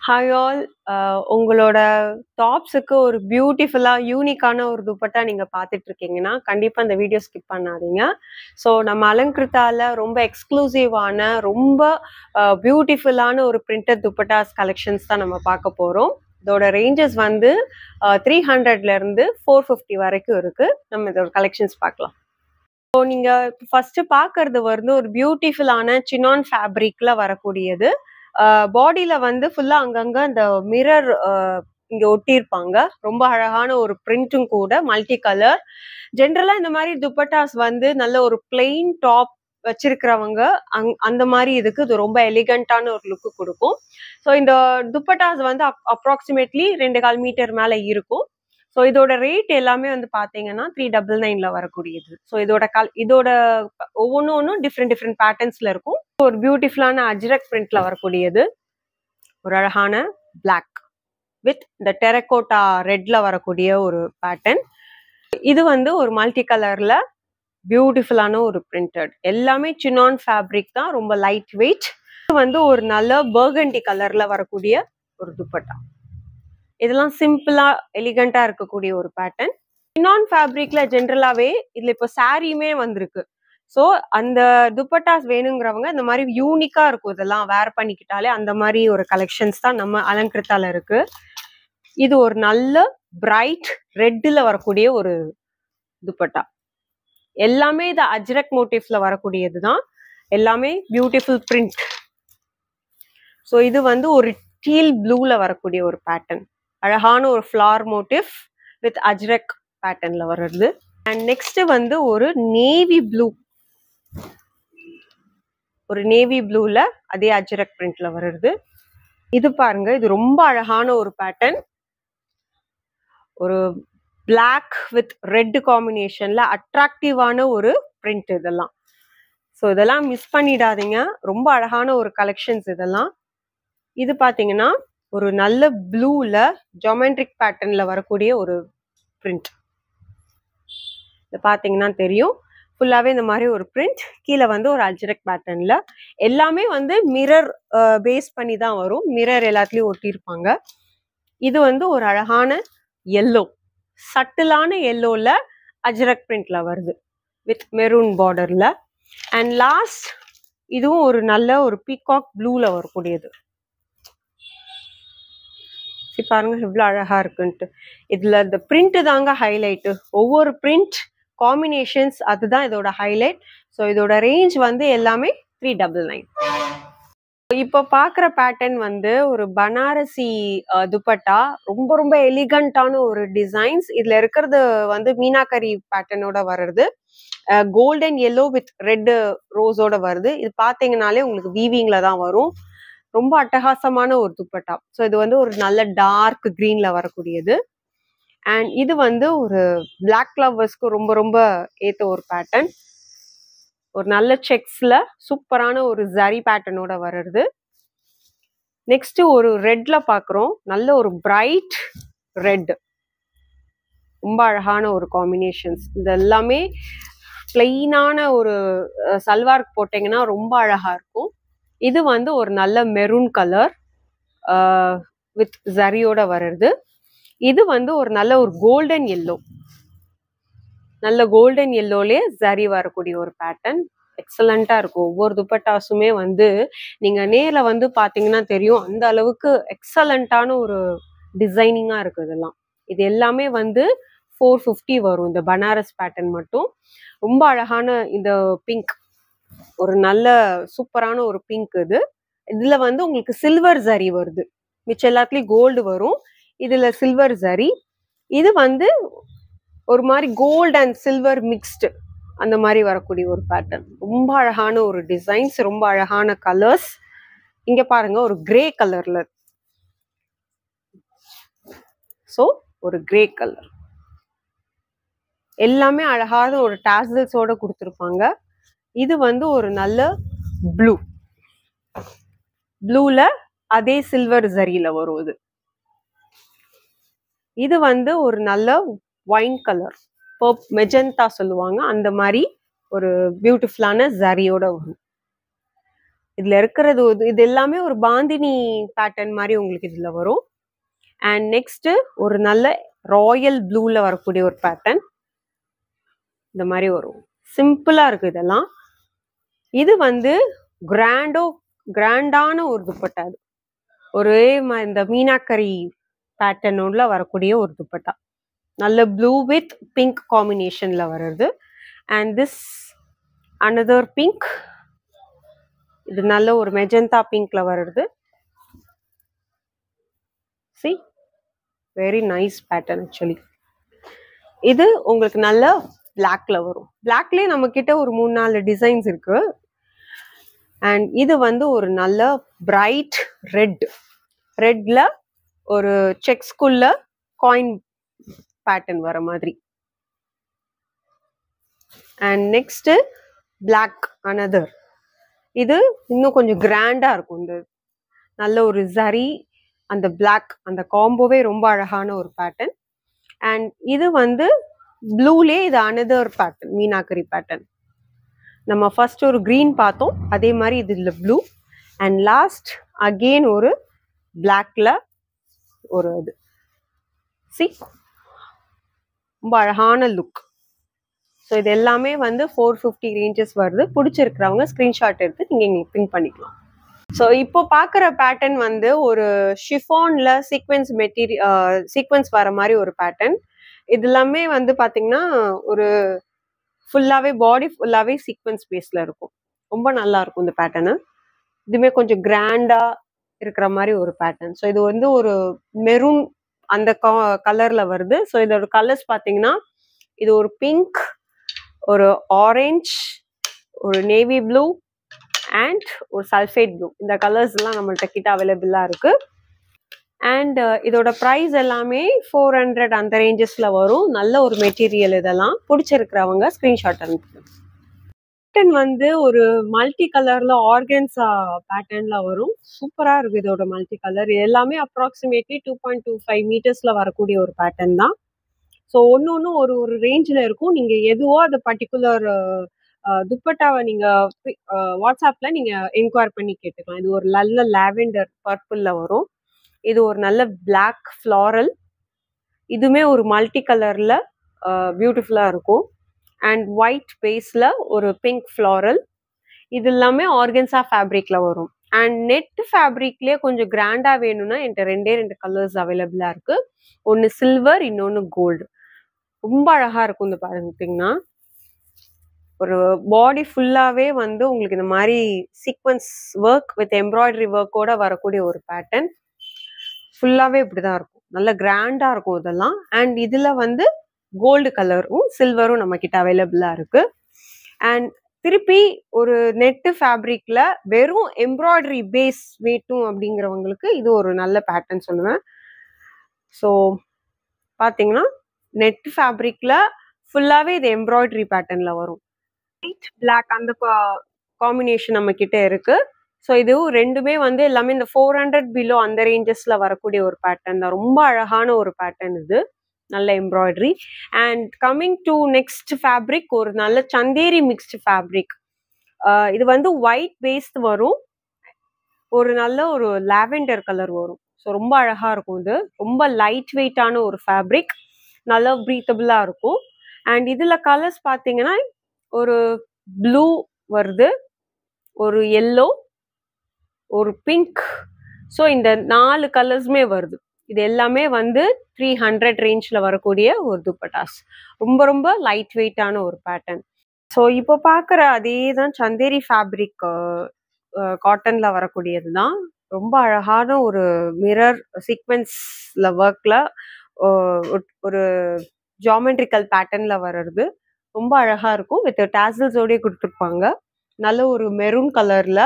Hi all. உங்களோட டாப்ஸுக்கு ஒரு பியூட்டிஃபுல்லா, யூனிக்கான ஒரு துப்பட்டா நீங்க பார்த்துட்டு இருக்கீங்கன்னா, கண்டிப்பா இந்த வீடியோ ஸ்கிப் பண்ணாதீங்க. ஸோ நம்ம அலங்கிருத்தால ரொம்ப எக்ஸ்க்ளூசிவான, ரொம்ப பியூட்டிஃபுல்லான ஒரு பிரிண்டட் துப்பட்டாஸ் கலெக்ஷன்ஸ் தான் நம்ம பார்க்க போறோம். இதோட ரேஞ்சஸ் வந்து 300ல இருந்து 450 வரைக்கும் இருக்கு. நம்ம இதோட கலெக்ஷன்ஸ் பார்க்கலாம். ஸோ நீங்க ஃபர்ஸ்ட் பார்க்கறது வந்து ஒரு பியூட்டிஃபுல்லான சினான் ஃபேப்ரிக்ல வரக்கூடியது. பாடியில வந்து ஃபுல்லா அங்கங்க இந்த மிரர் இங்க ஒட்டியிருப்பாங்க. ரொம்ப அழகான ஒரு பிரிண்ட்டும் கூட, மல்டி கலர். ஜென்ரலா இந்த மாதிரி துப்பட்டாஸ் வந்து நல்ல ஒரு பிளெயின் டாப் வச்சிருக்கிறவங்க அந்த மாதிரி இதுக்கு இது ரொம்ப எலிகண்டான ஒரு லுக் கொடுக்கும். ஸோ இந்த துப்பட்டாஸ் வந்து அப்ராக்சிமேட்லி 2.25 மீட்டர் மேல இருக்கும். ஸோ இதோட ரேட் எல்லாமே வந்து பாத்தீங்கன்னா 399ல வரக்கூடியது. ஸோ இதோட ஒவ்வொன்றும் டிஃப்ரெண்ட் பேட்டர்ன்ஸ்ல இருக்கும். ஒரு பியூட்டிஃபுல்லான அஜ்ரக் பிரிண்ட்ல வரக்கூடியது, ஒரு அழகான பிளாக் வித் இந்த டெரகோட்டா ரெட்ல வரக்கூடிய ஒரு பேட்டர்ன். இது வந்து ஒரு மல்டி கலர்ல பியூட்டிஃபுல்லான ஒரு பிரிண்டட். எல்லாமே சினான் ஃபேப்ரிக் தான், ரொம்ப லைட் வெயிட். இது வந்து ஒரு நல்ல பர்கண்டி கலர்ல வரக்கூடிய ஒரு துப்பட்டா. இதெல்லாம் சிம்பிளா எலிகண்டா இருக்கக்கூடிய ஒரு பேட்டர்ன். சினான் ஃபேப்ரிக்ல ஜென்ரலாவே இதுல இப்போ சாரியுமே வந்திருக்கு. ஸோ அந்த துப்பட்டாஸ் வேணுங்கிறவங்க இந்த மாதிரி யூனிக்கா இருக்கும், இதெல்லாம் வேர் பண்ணிக்கிட்டாலே அந்த மாதிரி ஒரு கலெக்ஷன்ஸ் தான் நம்ம அலங்கிருத்தால இருக்கு. இது ஒரு நல்ல பிரைட் ரெட்ல வரக்கூடிய ஒரு துப்பட்டா. எல்லாமே இது அஜ்ரக் மோட்டிவ்ல வரக்கூடியது தான். எல்லாமே பியூட்டிஃபுல் பிரிண்ட். ஸோ இது வந்து ஒரு டீல் ப்ளூல வரக்கூடிய ஒரு பேட்டர்ன். அழகான ஒரு ஃப்ளார் மோட்டிவ் வித் அஜ்ரக் பேட்டர்ன்ல வருது. அண்ட் நெக்ஸ்ட் வந்து ஒரு நேவி ப்ளூ, ஒரு நேவி ப்ளூல அதே அஜ்ரக் பிரிண்ட்ல வருது. இது பாருங்க, இது ரொம்ப அழகான ஒரு பேட்டர்ன். ஒரு பிளாக் வித் ரெட் காம்பினேஷன்ல அட்ராக்டிவான ஒரு பிரிண்ட் இதெல்லாம். ஸோ இதெல்லாம் மிஸ் பண்ணிடாதீங்க, ரொம்ப அழகான ஒரு கலெக்ஷன்ஸ் இதெல்லாம். இது பாத்தீங்கன்னா ஒரு நல்ல ப்ளூல ஜியோமெட்ரிக் பேட்டர்ன்ல வரக்கூடிய ஒரு பிரிண்ட். இது பாத்தீங்கன்னா தெரியும், ஃபுல்லாவே இந்த மாதிரி ஒரு பிரிண்ட். கீழே வந்து ஒரு அஜ்ரக் பேட்டர்ன்ல. எல்லாமே வந்து மிரர் பேஸ் பண்ணி தான் வரும். மிரர் எல்லாத்துலயும் ஒட்டியிருப்பாங்க. இது வந்து ஒரு அழகான எல்லோ, சட்டிலான எல்லோல அஜ்ரக் பிரிண்ட்ல வருது வித் மெரூன் பார்டர்ல. அண்ட் லாஸ்ட் இதுவும் ஒரு நல்ல ஒரு பீகாக் ப்ளூல வரக்கூடியது. பாருங்க இவ்வளவு அழகா இருக்குன்ட்டு. இதுல இந்த பிரிண்ட் தாங்க ஹைலைட். ஒவ்வொரு பிரிண்ட் காம்பினேஷன்ஸ் அதுதான் இதோட ஹைலைட். ஸோ இதோட ரேஞ்ச் வந்து எல்லாமே 399. இப்போ பாக்குற பேட்டர்ன் வந்து ஒரு பனாரசி துப்பட்டா. ரொம்ப எலிகண்டான ஒரு டிசைன்ஸ். இதுல இருக்கிறது வந்து மீனாக்கரி பேட்டர்னோட வருது. கோல்டன் எல்லோ வித் ரெட் ரோஸோட வருது. இது பாத்தீங்கன்னாலே உங்களுக்கு வீவிங்ல தான் வரும். ரொம்ப அட்டகாசமான ஒரு துப்பட்டா. ஸோ இது வந்து ஒரு நல்ல டார்க் கிரீன்ல வரக்கூடியது. அண்ட் இது வந்து ஒரு பிளாக் லவ்வர்ஸ்க்கு ரொம்ப ஏத்த ஒரு பேட்டர்ன். ஒரு நல்ல செக்ஸ்ல சூப்பரான ஒரு ஜரி பேட்டர்னோட வருது. நெக்ஸ்ட் ஒரு ரெட்ல பாக்குறோம், நல்ல ஒரு பிரைட் ரெட். ரொம்ப அழகான ஒரு காம்பினேஷன்ஸ். இது எல்லாமே பிளெயினான ஒரு சல்வார் போட்டீங்கன்னா ரொம்ப அழகா இருக்கும். இது வந்து ஒரு நல்ல மெரூன் கலர் வித் ஜரியோட வருது. இது வந்து ஒரு நல்ல ஒரு கோல்டன் எல்லோ, நல்ல கோல்டன் எல்லோலயே ஜரி வரக்கூடிய ஒரு பேட்டர்ன். எக்ஸலண்டா இருக்கும். ஒவ்வொரு துப்பட்டாஸுமே வந்து நீங்க நேர்ல வந்து பாத்தீங்கன்னா தெரியும், அந்த அளவுக்கு எக்ஸலண்டான ஒரு டிசைனிங்கா இருக்கு இதெல்லாம். இது எல்லாமே வந்து 450 வரும். இந்த பனாரஸ் பேட்டர்ன் மட்டும் ரொம்ப அழகான இந்த பிங்க், ஒரு நல்ல சூப்பரான ஒரு பிங்க். இதுல வந்து உங்களுக்கு சில்வர் ஜரி வருது. மிச்சம் எல்லாத்துலயும் கோல்டு வரும், இதுல சில்வர் ஜரி. இது வந்து ஒரு மாதிரி கோல்டு அண்ட் சில்வர் மிக்ஸ்டு அந்த மாதிரி வரக்கூடிய ஒரு பேட்டர்ன். ரொம்ப அழகான ஒரு டிசைன்ஸ், ரொம்ப அழகான கலர்ஸ். இங்க பாருங்க ஒரு கிரே கலர்ல. ஸோ ஒரு கிரே கலர். எல்லாமே அழகான ஒரு டாசல்ஸோட கொடுத்துருப்பாங்க. இது வந்து ஒரு நல்ல ப்ளூ, ப்ளூல அதே சில்வர் ஜரியில வரும். இது வந்து ஒரு நல்ல ஒயின் கலர், மெஜந்தா சொல்லுவாங்க, அந்த மாதிரி ஒரு பியூட்டிஃபுல்லான ஜரியோட வரும். இதுல இருக்கிறது இது எல்லாமே ஒரு பாந்தினி பேட்டர்ன் மாதிரி உங்களுக்கு இதுல வரும். அண்ட் நெக்ஸ்ட் ஒரு நல்ல ராயல் ப்ளூல வரக்கூடிய ஒரு பேட்டர்ன் இந்த மாதிரி வரும். சிம்பிளா இருக்கு இதெல்லாம். இது வந்து கிராண்டான ஒரு துப்பட்டா. அது ஒரே இந்த மீனாக்கரி பேட்டர்னோட வரக்கூடிய ஒரு துப்பட்டா. நல்ல ப்ளூ வித் பிங்க் காம்பினேஷன்ல வருது. And this another pink. இது நல்ல ஒரு மெஜந்தா பிங்க்ல வருது. see very nice pattern actually. இது உங்களுக்கு நல்ல பிளாக்ல வரும். பிளாக்லயே நம்ம கிட்ட ஒரு 3-4 டிசைன்ஸ் இருக்கு. அண்ட் இது வந்து ஒரு நல்ல பிரைட் ரெட்ல ஒரு செக்ஸ்குள்ள காயின் பேட்டர்ன் வர மாதிரி. And next block another. இது இன்னும் கொஞ்சம் கிராண்டா இருக்கும். இந்த நல்ல ஒரு ஜரி அந்த பிளாக் அந்த காம்போவே ரொம்ப அழகான ஒரு பேட்டர்ன். அண்ட் இது வந்து ப்ளூலே இது another பேட்டர்ன் மீனாக்கரி பேட்டர்ன். நம்ம ஃபர்ஸ்ட் ஒரு கிரீன் பார்த்தோம், அதே மாதிரி இதுல ப்ளூ. அண்ட் லாஸ்ட் அகெயின் ஒரு பிளாக்ல ஒரு இது. see ரொம்ப அழகான லுக். ஸோ இது எல்லாமே வந்து 450 ரேஞ்சஸ் வருது. பிடிச்சிருக்கிறவங்க ஸ்கிரீன்ஷாட் எடுத்து நீங்க எங்களுக்கு பின் பண்ணிக்கலாம். ஸோ இப்போ பார்க்குற பேட்டர்ன் வந்து ஒரு ஷிஃபான்ல சீக்வென்ஸ் வர மாதிரி ஒரு பேட்டர்ன். இது எல்லாமே வந்து பார்த்தீங்கன்னா ஒரு ஃபுல்லாகவே பாடி ஃபுல்லாகவே சீக்வென்ஸ் பேஸில் இருக்கும். ரொம்ப நல்லா இருக்கும் இந்த பேட்டர்னு. இதுவுமே கொஞ்சம் கிராண்டா இருக்கிற மாதிரி ஒரு பேட்டர்ன். ஸோ இது வந்து ஒரு மெரூன் அந்த கலர்ல வருது. ஸோ இதோட கலர்ஸ் பார்த்தீங்கன்னா இது ஒரு பிங்க், ஒரு ஆரஞ்ச், ஒரு நேவி ப்ளூ அண்ட் ஒரு சல்ஃபேட் ப்ளூ. இந்த கலர்ஸ் எல்லாம் நம்மள்ட்ட கிட்ட அவைலபிளா இருக்கு. அண்ட் இதோட ப்ரைஸ் எல்லாமே 400 அந்த ரேஞ்சஸ்ல வரும். நல்ல ஒரு மெட்டீரியல். இதெல்லாம் பிடிச்சிருக்கிறவங்க ஸ்கிரீன்ஷாட் அனுப்புங்க. பேட்டர்ன் வந்து ஒரு மல்டி கலர்ல ஆர்கன்ஸா பேட்டர்ன்ல வரும். சூப்பரா இருக்கு இதோட மல்டி கலர். எல்லாமே அப்ராக்சிமேட்லி 2.25 மீட்டர்ஸ்ல வரக்கூடிய ஒரு பேட்டர்ன் தான். ஸோ ஒன்னு ஒரு ஒரு ரேஞ்சில் இருக்கும். நீங்க எதுவோ அந்த பர்டிகுலர் துப்பட்டாவை நீங்க வாட்ஸ்அப்ல நீங்க என்கொயர் பண்ணி கேட்டுக்கலாம். இது ஒரு நல்ல லாவெண்டர் பர்பிள்ல வரும். இது ஒரு நல்ல பிளாக் ஃப்ளாரல். இதுமே ஒரு மல்டி கலர்ல பியூட்டிஃபுல்லா இருக்கும். அண்ட் ஒயிட் பேஸ்ல ஒரு பிங்க் ஃப்ளாரல். இது எல்லாமே ஆர்கன்ஸா ஃபேப்ரிக்ல வரும். அண்ட் நெட் ஃபேப்ரிக்லயே கொஞ்சம் கிராண்டா வேணும்னா என்கிட்ட 2 கலர்ஸ் அவைலபிளா இருக்கு. ஒன்னு சில்வர், இன்னொன்னு கோல்டு. ரொம்ப அழகா இருக்கும். இந்த பாருங்கன்னா ஒரு பாடி ஃபுல்லாவே வந்து உங்களுக்கு இந்த மாதிரி சீக்வன்ஸ் ஒர்க் வித் எம்ப்ராய்டரி ஒர்க்கோட வரக்கூடிய ஒரு பேட்டர்ன். ஃபுல்லாவே இப்படிதான் இருக்கும். நல்ல கிராண்டா இருக்கும் இதெல்லாம். அண்ட் இதுல வந்து கோல்டு கலரும் சில்வரும் நம்ம கிட்ட அவைலபிளா இருக்கு. அண்ட் திருப்பி ஒரு நெட்டு ஃபேப்ரிக்ல வெறும் எம்ப்ராய்டரி பேஸ் வேட்டும் அப்படிங்கிறவங்களுக்கு இது ஒரு நல்ல பேட்டர்ன் சொல்லுவேன். ஸோ பாத்தீங்கன்னா நெட் ஃபேப்ரிக்ல ஃபுல்லாவே இது எம்ப்ராய்டரி பேட்டர்ன்ல வரும். ஒயிட் பிளாக் அந்த காம்பினேஷன் நம்ம கிட்ட இருக்கு. ஸோ இது ரெண்டுமே வந்து எல்லாமே இந்த 400 பிலோ அந்த ரேஞ்சஸ்ல வரக்கூடிய ஒரு பேட்டர்ன் தான். ரொம்ப அழகான ஒரு பேட்டர்ன் இது. நல்ல embroidery. And coming to next fabric ஒரு நல்ல சந்தேரி மிக்ஸ்டு ஃபேப்ரிக். இது வந்து ஒயிட் பேஸ்ட் வரும். ஒரு நல்ல ஒரு லாவெண்டர் கலர் வரும். ஸோ ரொம்ப அழகா இருக்கும். இது ரொம்ப லைட் வெயிட்டான ஒரு ஃபேப்ரிக். நல்லா ப்ரீத்தபிளா இருக்கும். அண்ட் இதுல கலர்ஸ் பார்த்தீங்கன்னா ஒரு ப்ளூ வருது, ஒரு எல்லோ, ஒரு பிங்க். ஸோ இந்த 4 கலர்ஸுமே வருது. இது எல்லாமே வந்து 300 ரேஞ்ச்ல வரக்கூடிய ஒரு துப்பட்டாஸ். ரொம்ப ரொம்ப லைட் வெயிட்டான ஒரு பேட்டர்ன். ஸோ இப்போ பார்க்குற அதே தான் சந்தேரி ஃபேப்ரிக் காட்டன்ல வரக்கூடியது தான். ரொம்ப அழகான ஒரு மிரர் சீக்வென்ஸ்ல ஒர்க்ல ஒரு ஜாமெட்ரிக்கல் பேட்டர்ன்ல வர்றது. ரொம்ப அழகா இருக்கும். வித் டாசல்ஸோடய கொடுத்துருப்பாங்க. நல்ல ஒரு மெரூன் கலர்ல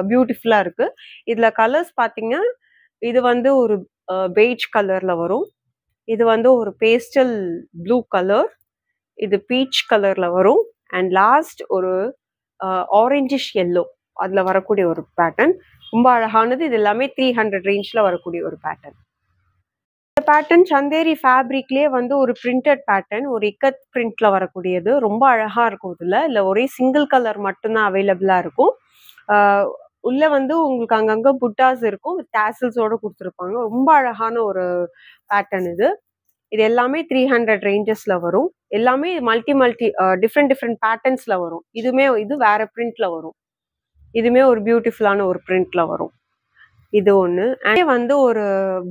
பியூட்டிஃபுல்லா இருக்கு. இதுல கலர்ஸ் பார்த்தீங்கன்னா இது வந்து ஒரு பெய்ஜ் கலர்ல வரும். இது வந்து ஒரு பேஸ்டல் ப்ளூ கலர். இது பீச் கலர்ல வரும். அண்ட் லாஸ்ட் ஒரு ஆரஞ்சிஷ் எல்லோ அதுல வரக்கூடிய ஒரு பேட்டர்ன். ரொம்ப அழகானது. இது எல்லாமே 300 ரேஞ்ச்ல வரக்கூடிய ஒரு பேட்டர்ன். இந்த பேட்டர்ன் சந்தேரி ஃபேப்ரிக்லயே வந்து ஒரு பிரிண்டட் பேட்டர்ன், ஒரு இக்கத் பிரிண்ட்ல வரக்கூடியது. ரொம்ப அழகா இருக்கும். இதுல ஒரே சிங்கிள் கலர் மட்டும்தான் அவைலபிளா இருக்கும். உள்ள வந்து உங்களுக்கு அங்கங்க புட்டாஸ் இருக்கும். டாசல்ஸோட குடுத்துருப்பாங்க. ரொம்ப அழகான ஒரு பேட்டர்ன் இது. இது எல்லாமே 300 ரேஞ்சஸ்ல வரும். எல்லாமே மல்டி டிஃபரெண்ட் பேட்டர்ன்ஸ்ல வரும். இது வேற பிரிண்ட்ல வரும். இதுவுமே ஒரு பியூட்டிஃபுல்லான ஒரு பிரிண்ட்ல வரும். இது ஒண்ணு. வந்து ஒரு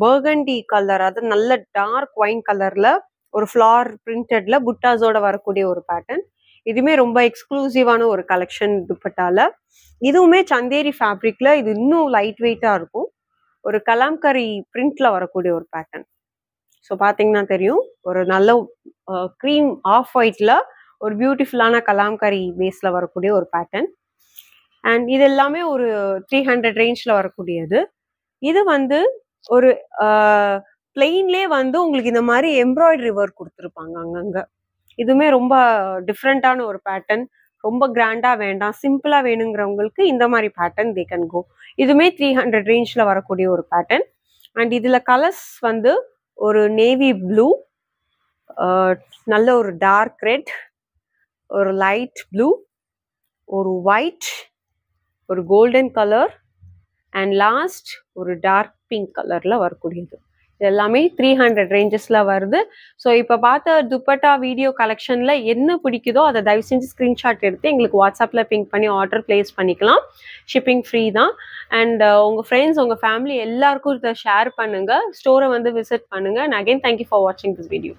பர்கண்டி கலர், அது நல்ல டார்க் ஒயின் கலர்ல ஒரு ஃப்ளார் பிரிண்டட்ல புட்டாஸோட வரக்கூடிய ஒரு பேட்டர்ன். இதுவுமே ரொம்ப எக்ஸ்க்ளூசிவான ஒரு கலெக்ஷன் துப்பட்டால. இதுவுமே சந்தேரி ஃபேப்ரிக்ல இது இன்னும் லைட் வெயிட்டா இருக்கும். ஒரு கலாம்கரி பிரிண்ட்ல வரக்கூடிய ஒரு பேட்டர்ன். ஸோ பார்த்தீங்கன்னா தெரியும். ஒரு நல்ல க்ரீம் ஆஃப் ஒயிட்ல ஒரு பியூட்டிஃபுல்லான கலாம்கரி பேஸ்ல வரக்கூடிய ஒரு பேட்டர்ன். அண்ட் இது எல்லாமே ஒரு 300 ரேஞ்ச்ல வரக்கூடியது. இது வந்து ஒரு பிளெயின்லே வந்து உங்களுக்கு இந்த மாதிரி எம்ப்ராய்டரி ஒர்க் கொடுத்துருப்பாங்க அங்கங்க. இதுவுமே ரொம்ப டிஃப்ரெண்டான ஒரு பேட்டர்ன். ரொம்ப கிராண்டா வேண்டாம், சிம்பிளா வேணுங்கிறவங்களுக்கு இந்த மாதிரி பேட்டர்ன் தே கேன் கோ. இதுவுமே 300 ரேஞ்ச்ல வரக்கூடிய ஒரு பேட்டர்ன். அண்ட் இதுல கலர்ஸ் வந்து ஒரு நேவி ப்ளூ, நல்ல ஒரு டார்க் ரெட், ஒரு லைட் ப்ளூ, ஒரு ஒயிட், ஒரு கோல்டன் கலர் அண்ட் லாஸ்ட் ஒரு டார்க் பிங்க் கலர்ல வரக்கூடியது. இது எல்லாமே 300 ரேஞ்சஸ்ல வருது. ஸோ இப்போ பார்த்த துப்பட்டா வீடியோ கலெக்ஷன்ல என்ன பிடிக்குதோ அதை தயவு செஞ்சு ஸ்க்ரீன்ஷாட் எடுத்து எங்களுக்கு வாட்ஸ்அப்ல பிங்க் பண்ணி ஆர்டர் பிளேஸ் பண்ணிக்கலாம். ஷிப்பிங் ஃப்ரீ தான். அண்ட் உங்க ஃப்ரெண்ட்ஸ், உங்க ஃபேமிலி எல்லாருக்கும் இதை ஷேர் பண்ணுங்க. ஸ்டோரை வந்து விசிட் பண்ணுங்க. அண்ட் அகைன் தேங்க்யூ ஃபார் வாட்சிங் திஸ் வீடியோ.